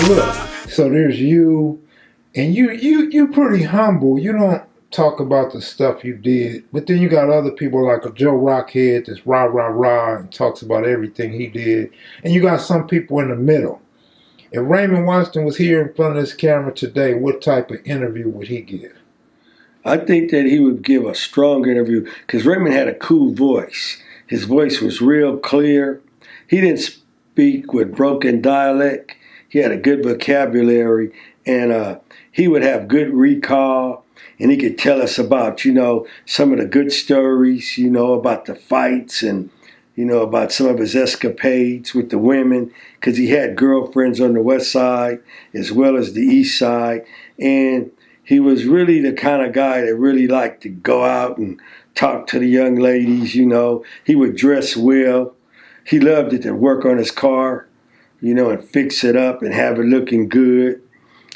look, so there's you, and you pretty humble. You don't talk about the stuff you did, but then you got other people like a Joe Rockhead that's rah rah rah and talks about everything he did, and you got some people in the middle. If Raymond Washington was here in front of this camera today, what type of interview would he give? I think that he would give a strong interview because Raymond had a cool voice. His voice was real clear. He didn't speak with broken dialect. He had a good vocabulary, and he would have good recall, and he could tell us about, some of the good stories, about the fights and, about some of his escapades with the women, because he had girlfriends on the west side as well as the east side. And he was really the kind of guy that really liked to go out and talk to the young ladies, He would dress well. He loved it to work on his car, and fix it up and have it looking good.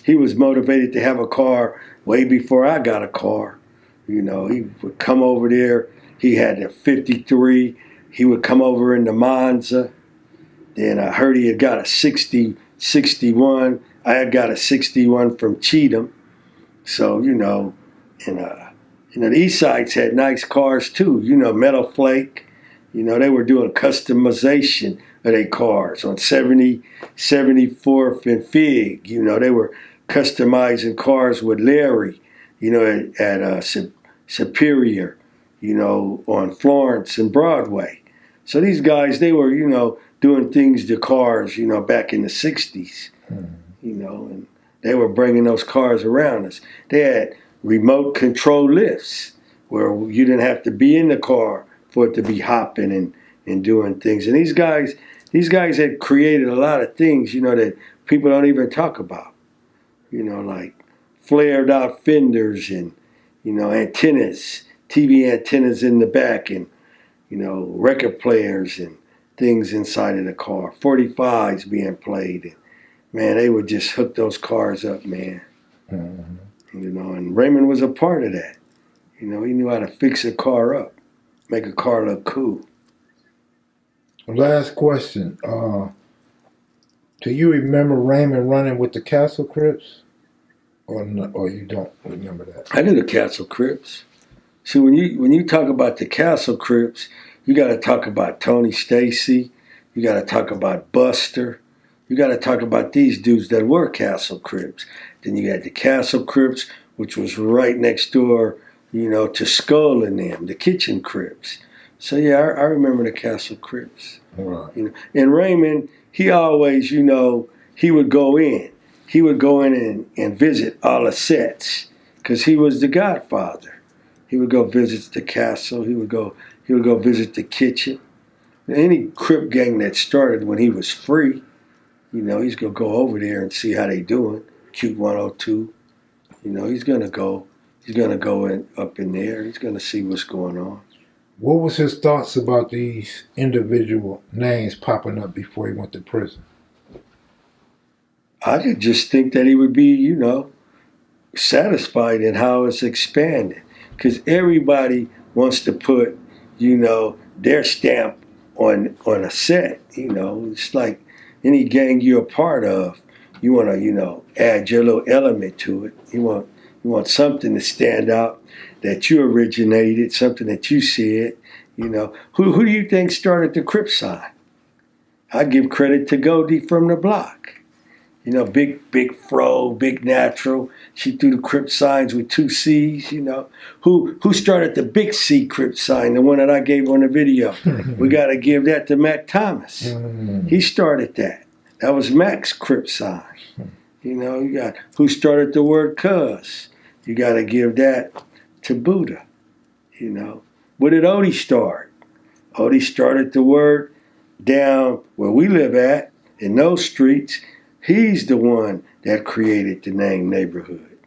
He was motivated to have a car way before I got a car. He would come over there. He had a 53. He would come over in the Monza. Then I heard he had got a 61. I had got a 61 from Cheatham. So, the East Sides had nice cars too. Metal Flake. They were doing customization of their cars on 70, 74th and Fig. They were customizing cars with Larry, at Superior, on Florence and Broadway. So these guys, they were, doing things to cars, back in the 60s, and they were bringing those cars around us. They had remote control lifts where you didn't have to be in the car for it to be hopping and doing things. And these guys had created a lot of things, that people don't even talk about. Like flared out fenders and, antennas, TV antennas in the back and, record players and things inside of the car. 45s being played. And, man, they would just hook those cars up, man. Mm-hmm. And Raymond was a part of that. He knew how to fix a car up, make a car look cool. Last question. Do you remember Raymond running with the Castle Crips? Or you don't remember that? I knew the Castle Crips. See, when you talk about the Castle Crips, you got to talk about Tony Stacy. You got to talk about Buster. You got to talk about these dudes that were Castle Crips. Then you had the Castle Crips, which was right next door, to Skull and them, the Kitchen Crips. So yeah, I remember the Castle Crips. Right. And Raymond, he always, he would go in. He would go in and visit all the sets because he was the godfather. He would go visit the castle. He would go visit the kitchen. Any Crip gang that started when he was free, he's gonna go over there and see how they doing. Cute 102. He's gonna go up in there. He's gonna see what's going on. What was his thoughts about these individual names popping up before he went to prison? I could just think that he would be, satisfied in how it's expanded. Because everybody wants to put, their stamp on a set. It's like any gang you're a part of, you want to, add your little element to it. You want something to stand out that you originated, something that you said. Who do you think started the Crip sign? I give credit to Goldie from the block. Big fro, big natural. She threw the Crip signs with 2 C's, Who started the big C Crip sign, the one that I gave on the video? We got to give that to Mac Thomas. He started that. That was Mac's Crip sign. You got who started the word cuz. You got to give that to Buddha. What did Odie start? Odie started the word down where we live at, in those streets. He's the one that created the name neighborhood.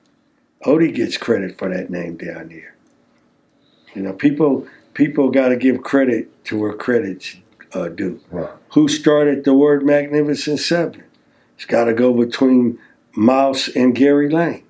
Odie gets credit for that name down there. People got to give credit to where credit's due. Right. Who started the word Magnificent Seven? It's got to go between Mouse and Gary Lane.